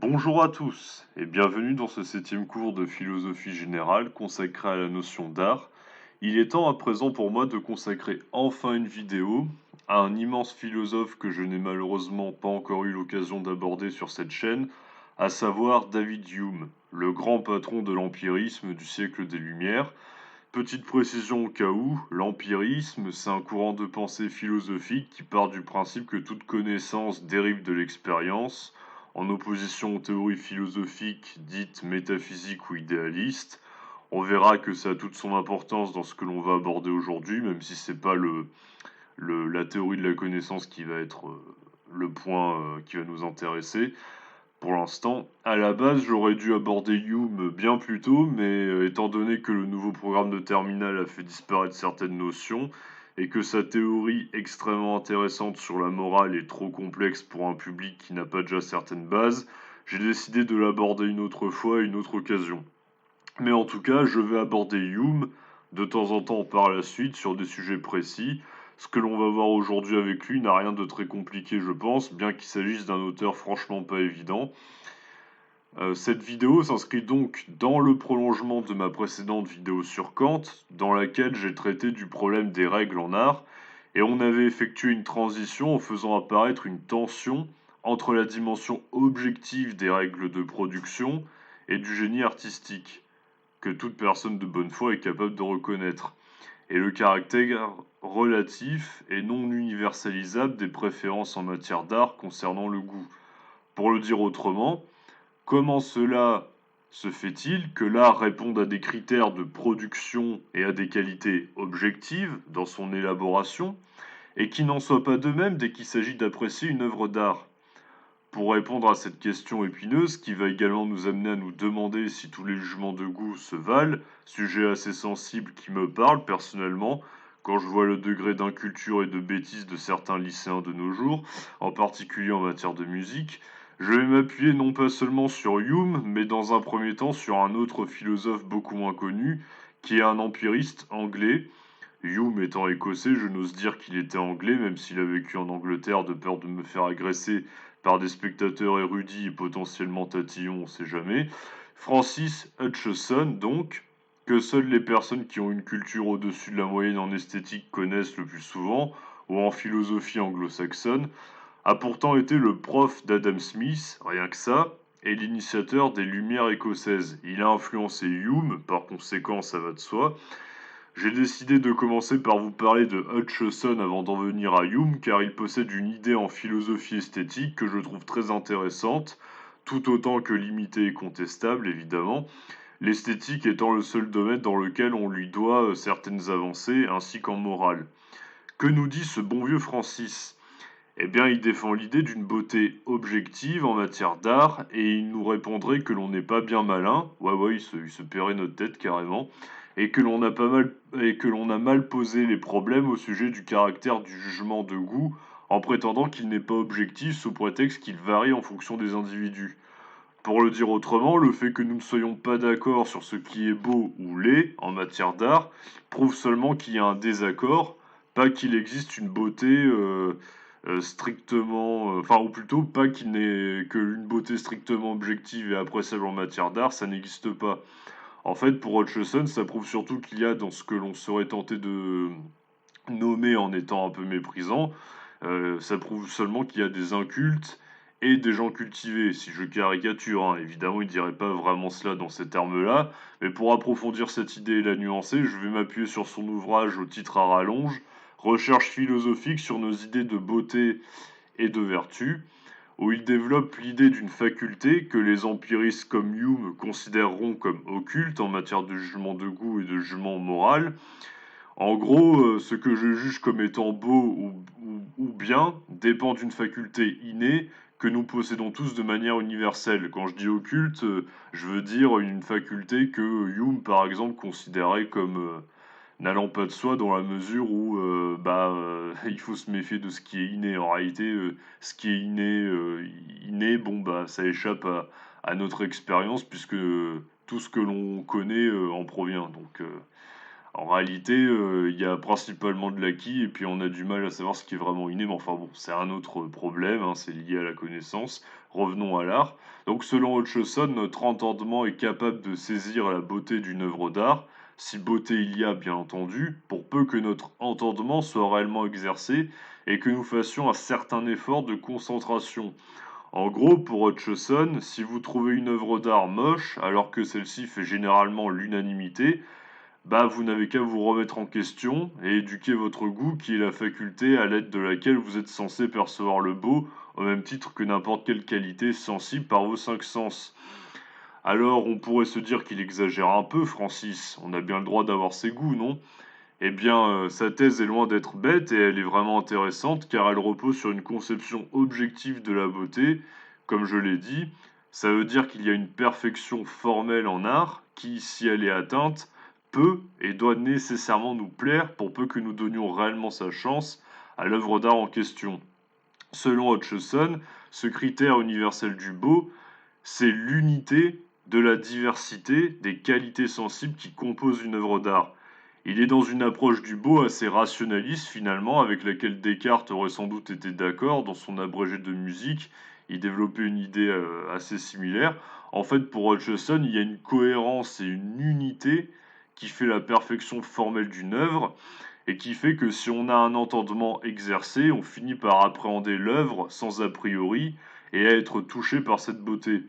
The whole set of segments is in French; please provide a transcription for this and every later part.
Bonjour à tous et bienvenue dans ce septième cours de philosophie générale consacré à la notion d'art. Il est temps à présent pour moi de consacrer enfin une vidéo à un immense philosophe que je n'ai malheureusement pas encore eu l'occasion d'aborder sur cette chaîne, à savoir David Hume, le grand patron de l'empirisme du siècle des Lumières. Petite précision au cas où, l'empirisme, c'est un courant de pensée philosophique qui part du principe que toute connaissance dérive de l'expérience, en opposition aux théories philosophiques dites métaphysiques ou idéalistes. On verra que ça a toute son importance dans ce que l'on va aborder aujourd'hui, même si c'est pas la théorie de la connaissance qui va être le point qui va nous intéresser. Pour l'instant, à la base, j'aurais dû aborder Hume bien plus tôt, mais étant donné que le nouveau programme de terminale a fait disparaître certaines notions et que sa théorie extrêmement intéressante sur la morale est trop complexe pour un public qui n'a pas déjà certaines bases, j'ai décidé de l'aborder une autre fois à une autre occasion. Mais en tout cas, je vais aborder Hume de temps en temps par la suite sur des sujets précis. Ce que l'on va voir aujourd'hui avec lui n'a rien de très compliqué, je pense, bien qu'il s'agisse d'un auteur franchement pas évident. Cette vidéo s'inscrit donc dans le prolongement de ma précédente vidéo sur Kant, dans laquelle j'ai traité du problème des règles en art, et on avait effectué une transition en faisant apparaître une tension entre la dimension objective des règles de production et du génie artistique, que toute personne de bonne foi est capable de reconnaître, et le caractère relatif et non universalisable des préférences en matière d'art concernant le goût. Pour le dire autrement, comment cela se fait-il que l'art réponde à des critères de production et à des qualités objectives dans son élaboration, et qui n'en soit pas de même dès qu'il s'agit d'apprécier une œuvre d'art? Pour répondre à cette question épineuse, qui va également nous amener à nous demander si tous les jugements de goût se valent, sujet assez sensible qui me parle personnellement, quand je vois le degré d'inculture et de bêtise de certains lycéens de nos jours, en particulier en matière de musique, je vais m'appuyer non pas seulement sur Hume, mais dans un premier temps sur un autre philosophe beaucoup moins connu, qui est un empiriste anglais. Hume étant écossais, je n'ose dire qu'il était anglais, même s'il a vécu en Angleterre de peur de me faire agresser par des spectateurs érudits et potentiellement tatillons, on sait jamais. Francis Hutcheson, donc, que seules les personnes qui ont une culture au-dessus de la moyenne en esthétique connaissent le plus souvent, ou en philosophie anglo-saxonne, a pourtant été le prof d'Adam Smith, rien que ça, et l'initiateur des Lumières écossaises. Il a influencé Hume, par conséquent ça va de soi. J'ai décidé de commencer par vous parler de Hutcheson avant d'en venir à Hume, car il possède une idée en philosophie esthétique que je trouve très intéressante, tout autant que limitée et contestable évidemment, l'esthétique étant le seul domaine dans lequel on lui doit certaines avancées, ainsi qu'en morale. Que nous dit ce bon vieux Francis? Eh bien, il défend l'idée d'une beauté objective en matière d'art, et il nous répondrait que l'on n'est pas bien malin, ouais, il se paierait notre tête carrément, et que l'on a mal posé les problèmes au sujet du caractère du jugement de goût, en prétendant qu'il n'est pas objectif sous prétexte qu'il varie en fonction des individus. Pour le dire autrement, le fait que nous ne soyons pas d'accord sur ce qui est beau ou laid en matière d'art prouve seulement qu'il y a un désaccord, pas qu'il existe une beauté strictement, enfin ou plutôt pas qu'il n'est que une beauté strictement objective et appréciable en matière d'art, ça n'existe pas. En fait, pour Hutcheson, ça prouve surtout qu'il y a dans ce que l'on serait tenté de nommer en étant un peu méprisant, ça prouve seulement qu'il y a des incultes et des gens cultivés, si je caricature, hein. Évidemment, il dirait pas vraiment cela dans ces termes-là, mais pour approfondir cette idée et la nuancer, je vais m'appuyer sur son ouvrage au titre à rallonge, Recherche philosophique sur nos idées de beauté et de vertu, où il développe l'idée d'une faculté que les empiristes comme Hume considéreront comme occulte en matière de jugement de goût et de jugement moral. En gros, ce que je juge comme étant beau ou bien dépend d'une faculté innée que nous possédons tous de manière universelle. Quand je dis occulte, je veux dire une faculté que Hume, par exemple, considérait comme n'allant pas de soi dans la mesure où il faut se méfier de ce qui est inné. En réalité, ce qui est inné, bon, bah, ça échappe à notre expérience puisque tout ce que l'on connaît en provient. Donc, en réalité, il y a principalement de l'acquis et puis on a du mal à savoir ce qui est vraiment inné, mais enfin bon, c'est un autre problème, hein, c'est lié à la connaissance. Revenons à l'art. Donc selon Hutcheson, notre entendement est capable de saisir la beauté d'une œuvre d'art, si beauté il y a bien entendu, pour peu que notre entendement soit réellement exercé et que nous fassions un certain effort de concentration. En gros, pour Hutcheson, si vous trouvez une œuvre d'art moche, alors que celle-ci fait généralement l'unanimité, bah vous n'avez qu'à vous remettre en question et éduquer votre goût, qui est la faculté à l'aide de laquelle vous êtes censé percevoir le beau, au même titre que n'importe quelle qualité sensible par vos cinq sens. Alors, on pourrait se dire qu'il exagère un peu, Francis. On a bien le droit d'avoir ses goûts, non? Eh bien, sa thèse est loin d'être bête et elle est vraiment intéressante car elle repose sur une conception objective de la beauté. Comme je l'ai dit, ça veut dire qu'il y a une perfection formelle en art qui, si elle est atteinte, peut et doit nécessairement nous plaire pour peu que nous donnions réellement sa chance à l'œuvre d'art en question. Selon Hutcheson, ce critère universel du beau, c'est l'unité de la diversité des qualités sensibles qui composent une œuvre d'art. Il est dans une approche du beau assez rationaliste finalement, avec laquelle Descartes aurait sans doute été d'accord dans son abrégé de musique. Il développait une idée assez similaire. En fait, pour Hutcheson, il y a une cohérence et une unité qui fait la perfection formelle d'une œuvre et qui fait que si on a un entendement exercé, on finit par appréhender l'œuvre sans a priori et à être touché par cette beauté.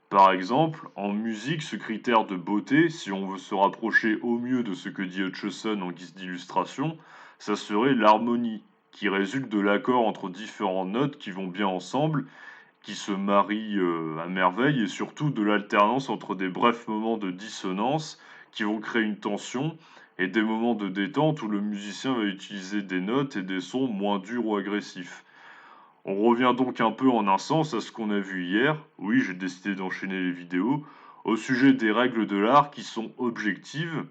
Par exemple, en musique, ce critère de beauté, si on veut se rapprocher au mieux de ce que dit Hutcheson en guise d'illustration, ça serait l'harmonie, qui résulte de l'accord entre différentes notes qui vont bien ensemble, qui se marient à merveille, et surtout de l'alternance entre des brefs moments de dissonance qui vont créer une tension, et des moments de détente où le musicien va utiliser des notes et des sons moins durs ou agressifs. On revient donc un peu en un sens à ce qu'on a vu hier, oui j'ai décidé d'enchaîner les vidéos, au sujet des règles de l'art qui sont objectives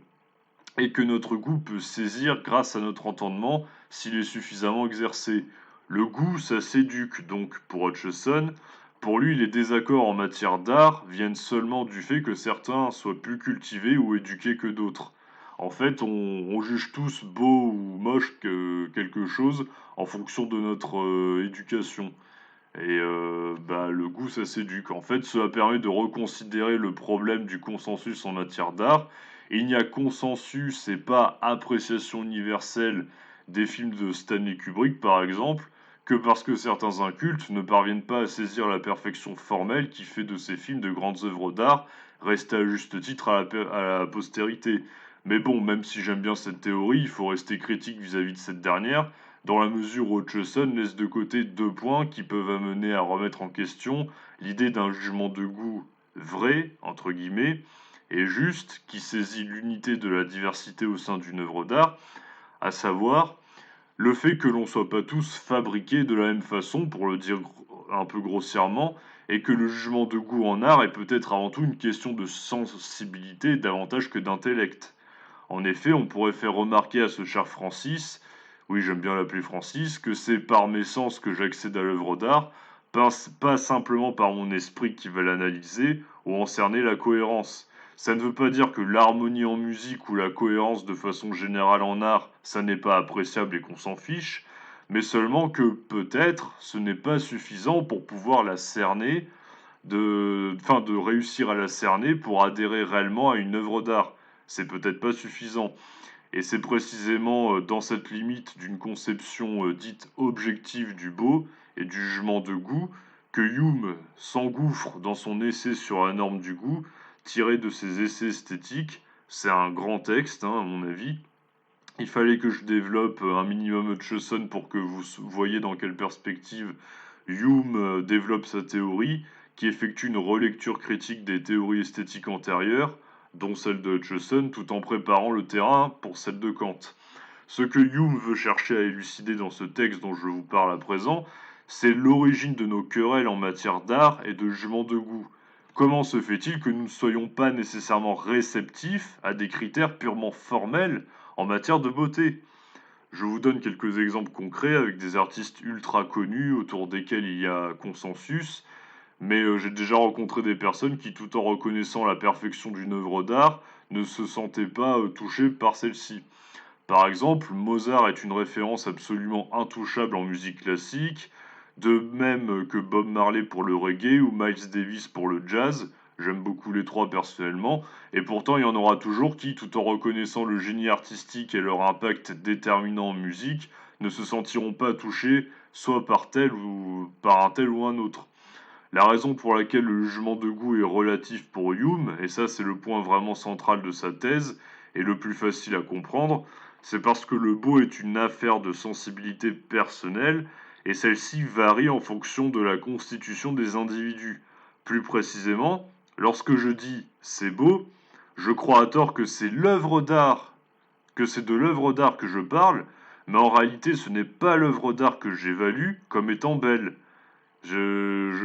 et que notre goût peut saisir grâce à notre entendement s'il est suffisamment exercé. Le goût, ça s'éduque, donc pour Hutcheson, pour lui les désaccords en matière d'art viennent seulement du fait que certains soient plus cultivés ou éduqués que d'autres. En fait, on juge tous beau ou moche que quelque chose en fonction de notre éducation. Et bah, le goût, ça s'éduque. En fait, cela permet de reconsidérer le problème du consensus en matière d'art. Il n'y a consensus et pas appréciation universelle des films de Stanley Kubrick, par exemple, que parce que certains incultes ne parviennent pas à saisir la perfection formelle qui fait de ces films de grandes œuvres d'art, restées à juste titre à la postérité. Mais bon, même si j'aime bien cette théorie, il faut rester critique vis-à-vis de cette dernière, dans la mesure où Hutcheson laisse de côté deux points qui peuvent amener à remettre en question l'idée d'un jugement de goût vrai, entre guillemets, et juste, qui saisit l'unité de la diversité au sein d'une œuvre d'art, à savoir le fait que l'on soit pas tous fabriqués de la même façon, pour le dire un peu grossièrement, et que le jugement de goût en art est peut-être avant tout une question de sensibilité davantage que d'intellect. En effet, on pourrait faire remarquer à ce cher Francis, oui j'aime bien l'appeler Francis, que c'est par mes sens que j'accède à l'œuvre d'art, pas simplement par mon esprit qui va l'analyser ou en cerner la cohérence. Ça ne veut pas dire que l'harmonie en musique ou la cohérence de façon générale en art, ça n'est pas appréciable et qu'on s'en fiche, mais seulement que peut-être ce n'est pas suffisant pour pouvoir la cerner, de réussir à la cerner pour adhérer réellement à une œuvre d'art. C'est peut-être pas suffisant. Et c'est précisément dans cette limite d'une conception dite objective du beau et du jugement de goût que Hume s'engouffre dans son essai sur la norme du goût, tiré de ses essais esthétiques. C'est un grand texte, hein, à mon avis. Il fallait que je développe un minimum Hutcheson pour que vous voyez dans quelle perspective Hume développe sa théorie, qui effectue une relecture critique des théories esthétiques antérieures, dont celle de Hutcheson, tout en préparant le terrain pour celle de Kant. Ce que Hume veut chercher à élucider dans ce texte dont je vous parle à présent, c'est l'origine de nos querelles en matière d'art et de jugement de goût. Comment se fait-il que nous ne soyons pas nécessairement réceptifs à des critères purement formels en matière de beauté? Je vous donne quelques exemples concrets avec des artistes ultra connus autour desquels il y a consensus, mais j'ai déjà rencontré des personnes qui, tout en reconnaissant la perfection d'une œuvre d'art, ne se sentaient pas touchées par celle-ci. Par exemple, Mozart est une référence absolument intouchable en musique classique. De même que Bob Marley pour le reggae ou Miles Davis pour le jazz. J'aime beaucoup les trois personnellement, et pourtant il y en aura toujours qui, tout en reconnaissant le génie artistique et leur impact déterminant en musique, ne se sentiront pas touchés soit par tel ou par un tel ou un autre. La raison pour laquelle le jugement de goût est relatif pour Hume, et ça c'est le point vraiment central de sa thèse, et le plus facile à comprendre, c'est parce que le beau est une affaire de sensibilité personnelle, et celle-ci varie en fonction de la constitution des individus. Plus précisément, lorsque je dis c'est beau, je crois à tort que c'est l'œuvre d'art, que c'est de l'œuvre d'art que je parle, mais en réalité ce n'est pas l'œuvre d'art que j'évalue comme étant belle.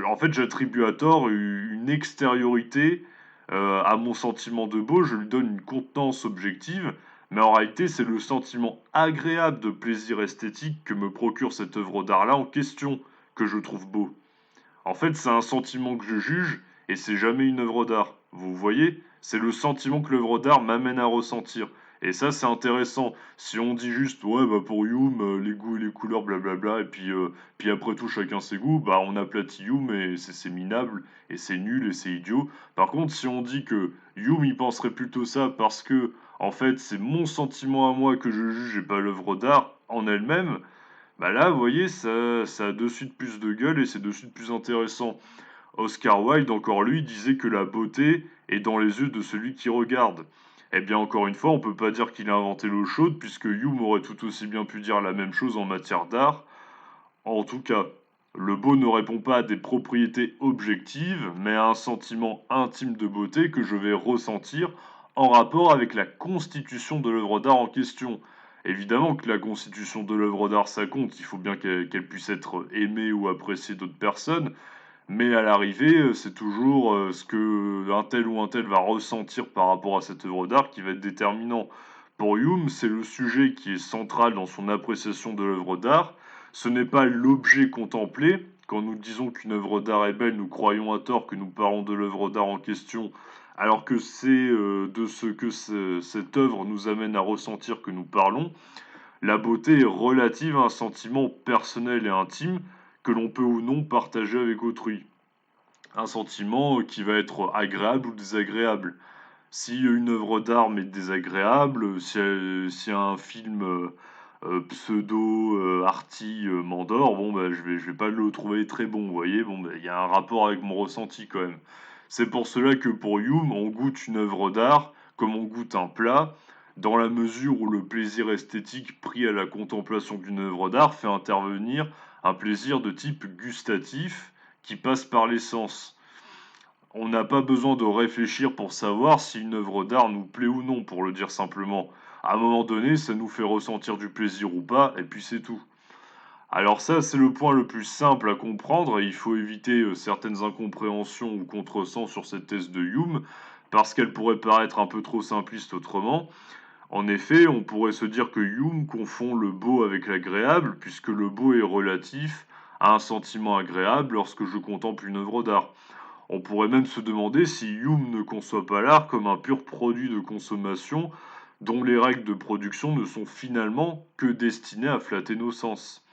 En fait, j'attribue à tort une extériorité à mon sentiment de beau, je lui donne une contenance objective, mais en réalité, c'est le sentiment agréable de plaisir esthétique que me procure cette œuvre d'art-là en question que je trouve beau. En fait, c'est un sentiment que je juge et c'est jamais une œuvre d'art. Vous voyez? C'est le sentiment que l'œuvre d'art m'amène à ressentir. Et ça, c'est intéressant. Si on dit juste, ouais, bah pour Hume, les goûts et les couleurs, blablabla, et puis après tout, chacun ses goûts, bah on aplatit Hume et c'est minable, et c'est nul, et c'est idiot. Par contre, si on dit que Hume, il penserait plutôt ça parce que, en fait, c'est mon sentiment à moi que je juge et pas l'œuvre d'art en elle-même, bah là, vous voyez, ça a de suite plus de gueule et c'est de suite plus intéressant. Oscar Wilde, encore lui, disait que la beauté est dans les yeux de celui qui regarde. Eh bien, encore une fois, on peut pas dire qu'il a inventé l'eau chaude, puisque Hume aurait tout aussi bien pu dire la même chose en matière d'art. En tout cas, le beau ne répond pas à des propriétés objectives, mais à un sentiment intime de beauté que je vais ressentir en rapport avec la constitution de l'œuvre d'art en question. Évidemment que la constitution de l'œuvre d'art, ça compte, il faut bien qu'elle puisse être aimée ou appréciée d'autres personnes, mais à l'arrivée, c'est toujours ce que un tel ou un tel va ressentir par rapport à cette œuvre d'art qui va être déterminant. Pour Hume, c'est le sujet qui est central dans son appréciation de l'œuvre d'art, ce n'est pas l'objet contemplé. Quand nous disons qu'une œuvre d'art est belle, nous croyons à tort que nous parlons de l'œuvre d'art en question, alors que c'est de ce que cette œuvre nous amène à ressentir que nous parlons. La beauté est relative à un sentiment personnel et intime que l'on peut ou non partager avec autrui. Un sentiment qui va être agréable ou désagréable. Si une œuvre d'art m'est désagréable, si un film pseudo arty m'endort, bon bah je vais pas le trouver très bon, vous voyez, bon bah il y a un rapport avec mon ressenti quand même. C'est pour cela que pour Hume, on goûte une œuvre d'art comme on goûte un plat, dans la mesure où le plaisir esthétique pris à la contemplation d'une œuvre d'art fait intervenir un plaisir de type gustatif qui passe par les sens. On n'a pas besoin de réfléchir pour savoir si une œuvre d'art nous plaît ou non, pour le dire simplement. À un moment donné, ça nous fait ressentir du plaisir ou pas, et puis c'est tout. Alors ça, c'est le point le plus simple à comprendre, et il faut éviter certaines incompréhensions ou contresens sur cette thèse de Hume, parce qu'elle pourrait paraître un peu trop simpliste autrement. En effet, on pourrait se dire que Hume confond le beau avec l'agréable, puisque le beau est relatif à un sentiment agréable lorsque je contemple une œuvre d'art. On pourrait même se demander si Hume ne conçoit pas l'art comme un pur produit de consommation dont les règles de production ne sont finalement que destinées à flatter nos sens.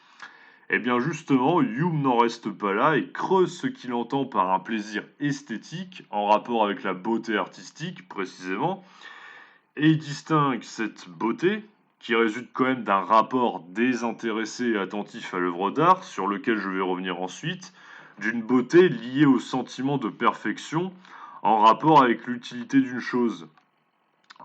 Eh bien justement, Hume n'en reste pas là et creuse ce qu'il entend par un plaisir esthétique en rapport avec la beauté artistique précisément, et il distingue cette beauté, qui résulte quand même d'un rapport désintéressé et attentif à l'œuvre d'art, sur lequel je vais revenir ensuite, d'une beauté liée au sentiment de perfection en rapport avec l'utilité d'une chose.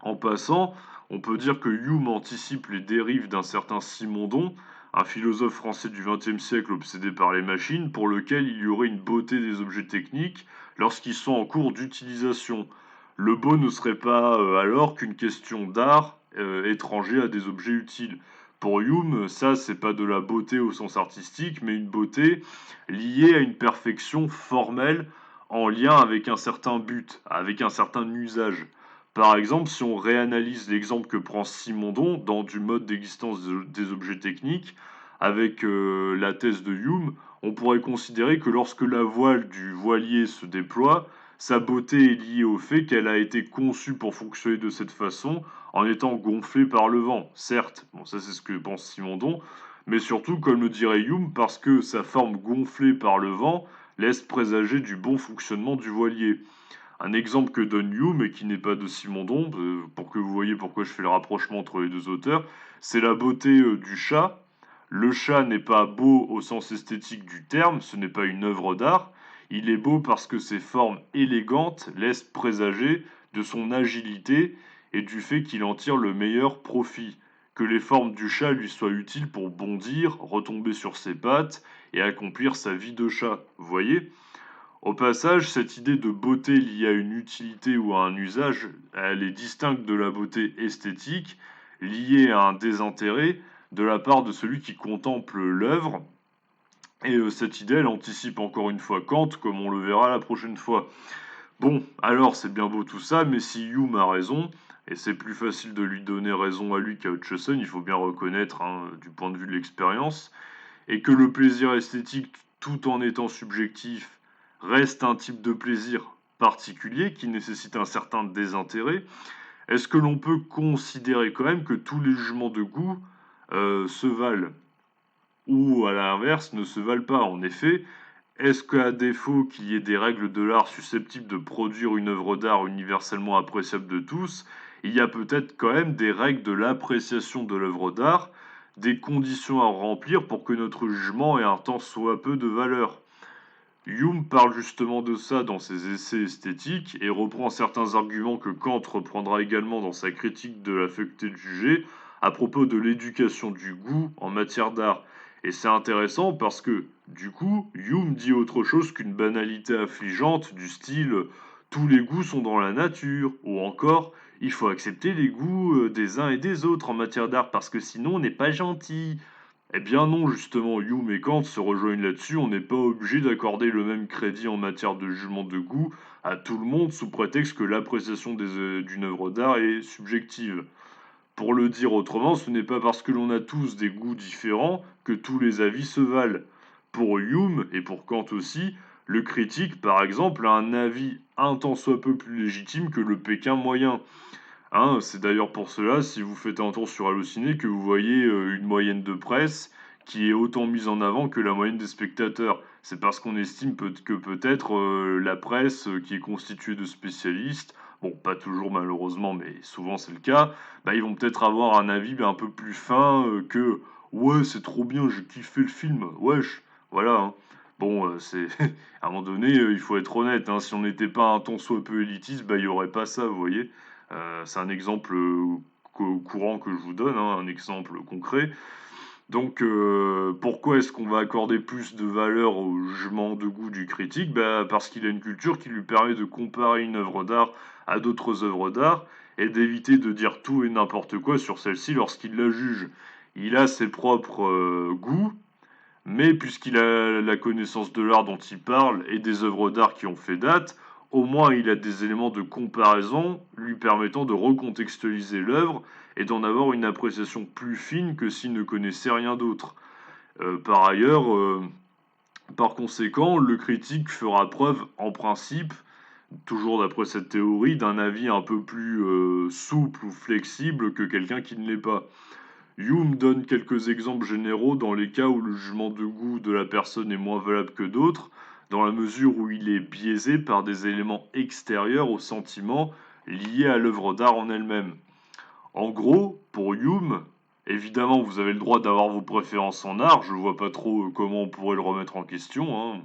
En passant, on peut dire que Hume anticipe les dérives d'un certain Simondon, un philosophe français du XXe siècle obsédé par les machines, pour lequel il y aurait une beauté des objets techniques lorsqu'ils sont en cours d'utilisation. Le beau ne serait pas alors qu'une question d'art étranger à des objets utiles. Pour Hume, ça, c'est pas de la beauté au sens artistique, mais une beauté liée à une perfection formelle en lien avec un certain but, avec un certain usage. Par exemple, si on réanalyse l'exemple que prend Simondon dans du mode d'existence des objets techniques, avec la thèse de Hume, on pourrait considérer que lorsque la voile du voilier se déploie, sa beauté est liée au fait qu'elle a été conçue pour fonctionner de cette façon en étant gonflée par le vent. Certes, bon ça c'est ce que pense Simondon, mais surtout, comme le dirait Hume, parce que sa forme gonflée par le vent laisse présager du bon fonctionnement du voilier. Un exemple que donne Hume, et qui n'est pas de Simondon, pour que vous voyez pourquoi je fais le rapprochement entre les deux auteurs, c'est la beauté du chat. Le chat n'est pas beau au sens esthétique du terme, ce n'est pas une œuvre d'art. Il est beau parce que ses formes élégantes laissent présager de son agilité et du fait qu'il en tire le meilleur profit. Que les formes du chat lui soient utiles pour bondir, retomber sur ses pattes et accomplir sa vie de chat. Vous voyez? Au passage, cette idée de beauté liée à une utilité ou à un usage, elle est distincte de la beauté esthétique, liée à un désintérêt de la part de celui qui contemple l'œuvre. Et cette idée, elle anticipe encore une fois Kant, comme on le verra la prochaine fois. Bon, alors c'est bien beau tout ça, mais si Hume a raison, et c'est plus facile de lui donner raison à lui qu'à Hutcheson, il faut bien reconnaître, hein, du point de vue de l'expérience, et que le plaisir esthétique, tout en étant subjectif, reste un type de plaisir particulier qui nécessite un certain désintérêt, est-ce que l'on peut considérer quand même que tous les jugements de goût se valent ou à l'inverse ne se valent pas? En effet, est-ce qu'à défaut qu'il y ait des règles de l'art susceptibles de produire une œuvre d'art universellement appréciable de tous, il y a peut-être quand même des règles de l'appréciation de l'œuvre d'art, des conditions à remplir pour que notre jugement ait un tant soit peu de valeur? Hume parle justement de ça dans ses essais esthétiques et reprend certains arguments que Kant reprendra également dans sa critique de la faculté de juger à propos de l'éducation du goût en matière d'art. Et c'est intéressant parce que, du coup, Hume dit autre chose qu'une banalité affligeante du style tous les goûts sont dans la nature, ou encore il faut accepter les goûts des uns et des autres en matière d'art parce que sinon on n'est pas gentil. Eh bien non, justement, Hume et Kant se rejoignent là-dessus, on n'est pas obligé d'accorder le même crédit en matière de jugement de goût à tout le monde sous prétexte que l'appréciation d'une œuvre d'art est subjective. Pour le dire autrement, ce n'est pas parce que l'on a tous des goûts différents que tous les avis se valent. Pour Hume, et pour Kant aussi, le critique, par exemple, a un avis un tant soit peu plus légitime que le Pékin moyen. Hein, c'est d'ailleurs pour cela, si vous faites un tour sur Allociné, que vous voyez une moyenne de presse qui est autant mise en avant que la moyenne des spectateurs. C'est parce qu'on estime que peut-être la presse, qui est constituée de spécialistes, bon, pas toujours malheureusement, mais souvent c'est le cas, bah, ils vont peut-être avoir un avis un peu plus fin que ouais, c'est trop bien, j'ai kiffé le film, wesh, voilà. Hein. Bon, c'est à un moment donné, il faut être honnête, hein, si on n'était pas un tant soit peu élitiste, bah, il y aurait pas ça, vous voyez. C'est un exemple courant que je vous donne, hein, un exemple concret. Donc, pourquoi est-ce qu'on va accorder plus de valeur au jugement de goût du critique? Bah, parce qu'il a une culture qui lui permet de comparer une œuvre d'art à d'autres œuvres d'art et d'éviter de dire tout et n'importe quoi sur celle-ci lorsqu'il la juge. Il a ses propres goûts, mais puisqu'il a la connaissance de l'art dont il parle et des œuvres d'art qui ont fait date, au moins il a des éléments de comparaison lui permettant de recontextualiser l'œuvre et d'en avoir une appréciation plus fine que s'il ne connaissait rien d'autre. Par ailleurs, par conséquent, le critique fera preuve, en principe, toujours d'après cette théorie, d'un avis un peu plus souple ou flexible que quelqu'un qui ne l'est pas. Hume donne quelques exemples généraux dans les cas où le jugement de goût de la personne est moins valable que d'autres, dans la mesure où il est biaisé par des éléments extérieurs au sentiment liés à l'œuvre d'art en elle-même. En gros, pour Hume, évidemment vous avez le droit d'avoir vos préférences en art, je vois pas trop comment on pourrait le remettre en question, hein,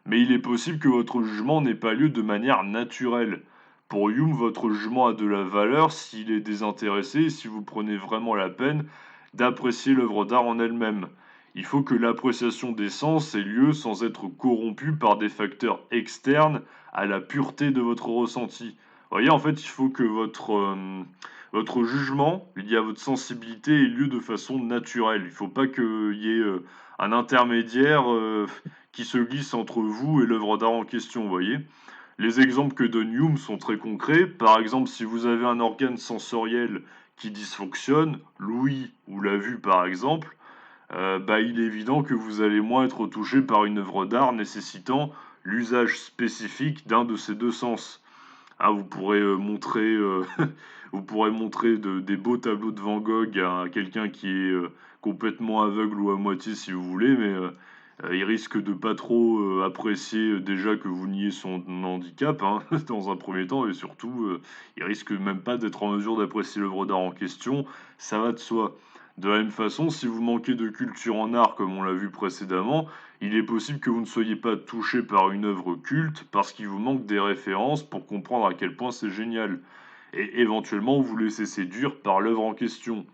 mais il est possible que votre jugement n'ait pas lieu de manière naturelle. Pour Hume, votre jugement a de la valeur s'il est désintéressé et si vous prenez vraiment la peine d'apprécier l'œuvre d'art en elle-même. Il faut que l'appréciation des sens ait lieu sans être corrompue par des facteurs externes à la pureté de votre ressenti. Vous voyez, en fait, il faut que votre jugement lié à votre sensibilité ait lieu de façon naturelle. Il ne faut pas qu'il y ait un intermédiaire qui se glisse entre vous et l'œuvre d'art en question, vous voyez. Les exemples que donne Hume sont très concrets. Par exemple, si vous avez un organe sensoriel qui dysfonctionne, l'ouïe ou la vue par exemple, bah, il est évident que vous allez moins être touché par une œuvre d'art nécessitant l'usage spécifique d'un de ces deux sens. Ah, vous pourrez montrer, vous pourrez montrer des beaux tableaux de Van Gogh à quelqu'un qui est complètement aveugle ou à moitié si vous voulez, mais il risque de pas trop apprécier déjà que vous niez son handicap, hein, dans un premier temps, et surtout, il risque même pas d'être en mesure d'apprécier l'œuvre d'art en question, ça va de soi. De la même façon, si vous manquez de culture en art, comme on l'a vu précédemment, il est possible que vous ne soyez pas touché par une œuvre culte parce qu'il vous manque des références pour comprendre à quel point c'est génial. Et éventuellement vous laissez séduire par l'œuvre en question.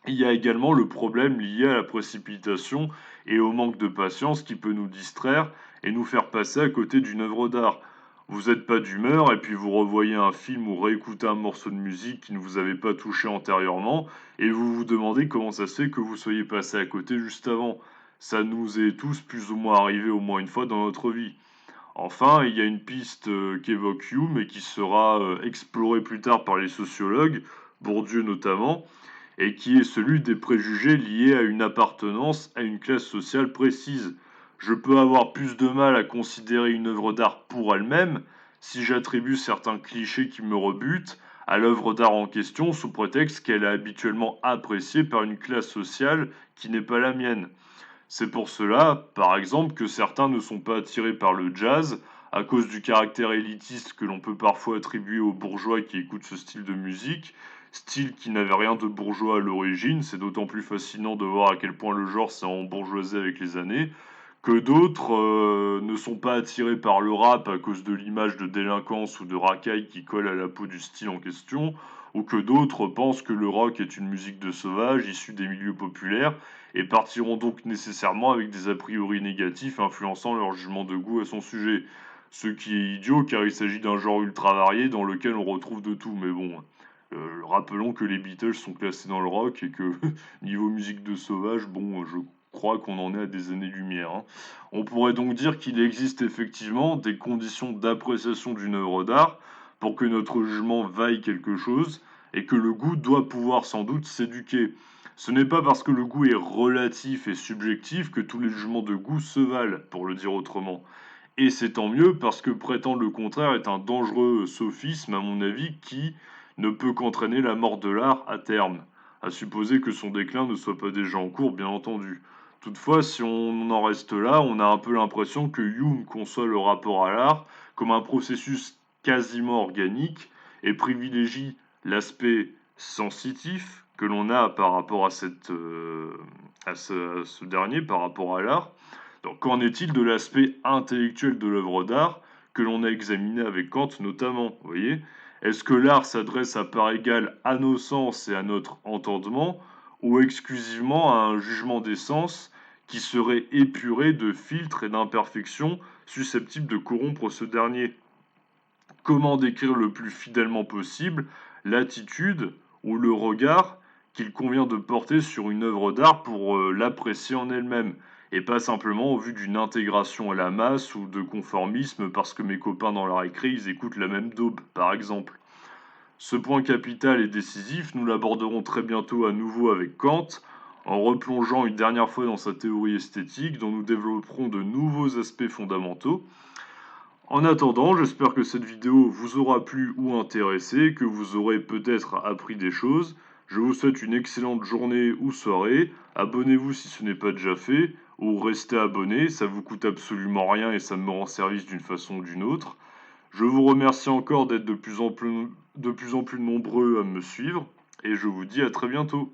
Il y a également le problème lié à la précipitation et au manque de patience qui peut nous distraire et nous faire passer à côté d'une œuvre d'art. Vous n'êtes pas d'humeur et puis vous revoyez un film ou réécoutez un morceau de musique qui ne vous avait pas touché antérieurement et vous vous demandez comment ça se fait que vous soyez passé à côté juste avant. Ça nous est tous plus ou moins arrivé au moins une fois dans notre vie. Enfin, il y a une piste qu'évoque Hume et qui sera explorée plus tard par les sociologues, Bourdieu notamment, et qui est celui des préjugés liés à une appartenance à une classe sociale précise. Je peux avoir plus de mal à considérer une œuvre d'art pour elle-même si j'attribue certains clichés qui me rebutent à l'œuvre d'art en question sous prétexte qu'elle est habituellement appréciée par une classe sociale qui n'est pas la mienne. C'est pour cela, par exemple, que certains ne sont pas attirés par le jazz à cause du caractère élitiste que l'on peut parfois attribuer aux bourgeois qui écoutent ce style de musique, style qui n'avait rien de bourgeois à l'origine. C'est d'autant plus fascinant de voir à quel point le genre s'est embourgeoisé avec les années, que d'autres ne sont pas attirés par le rap à cause de l'image de délinquance ou de racaille qui colle à la peau du style en question, ou que d'autres pensent que le rock est une musique de sauvage issue des milieux populaires et partiront donc nécessairement avec des a priori négatifs influençant leur jugement de goût à son sujet. Ce qui est idiot car il s'agit d'un genre ultra varié dans lequel on retrouve de tout, mais bon, rappelons que les Beatles sont classés dans le rock et que niveau musique de sauvage, bon, je crois qu'on en est à des années-lumière, hein. On pourrait donc dire qu'il existe effectivement des conditions d'appréciation d'une œuvre d'art pour que notre jugement vaille quelque chose et que le goût doit pouvoir sans doute s'éduquer. Ce n'est pas parce que le goût est relatif et subjectif que tous les jugements de goût se valent, pour le dire autrement. Et c'est tant mieux parce que prétendre le contraire est un dangereux sophisme, à mon avis, qui ne peut qu'entraîner la mort de l'art à terme, à supposer que son déclin ne soit pas déjà en cours, bien entendu. Toutefois, si on en reste là, on a un peu l'impression que Hume conçoit le rapport à l'art comme un processus quasiment organique et privilégie l'aspect sensitif que l'on a par rapport à, à ce dernier, par rapport à l'art. Donc, qu'en est-il de l'aspect intellectuel de l'œuvre d'art que l'on a examiné avec Kant notamment, vous voyez? Est-ce que l'art s'adresse à part égale à nos sens et à notre entendement, ou exclusivement à un jugement des sens qui serait épuré de filtres et d'imperfections susceptibles de corrompre ce dernier? Comment décrire le plus fidèlement possible l'attitude ou le regard qu'il convient de porter sur une œuvre d'art pour l'apprécier en elle-même, et pas simplement au vu d'une intégration à la masse ou de conformisme parce que mes copains dans la récré ils écoutent la même daube, par exemple. Ce point capital et décisif, nous l'aborderons très bientôt à nouveau avec Kant, en replongeant une dernière fois dans sa théorie esthétique, dont nous développerons de nouveaux aspects fondamentaux. En attendant, j'espère que cette vidéo vous aura plu ou intéressé, que vous aurez peut-être appris des choses. Je vous souhaite une excellente journée ou soirée. Abonnez-vous si ce n'est pas déjà fait, ou restez abonné, ça vous coûte absolument rien et ça me rend service d'une façon ou d'une autre. Je vous remercie encore d'être de plus en plus nombreux à me suivre, et je vous dis à très bientôt.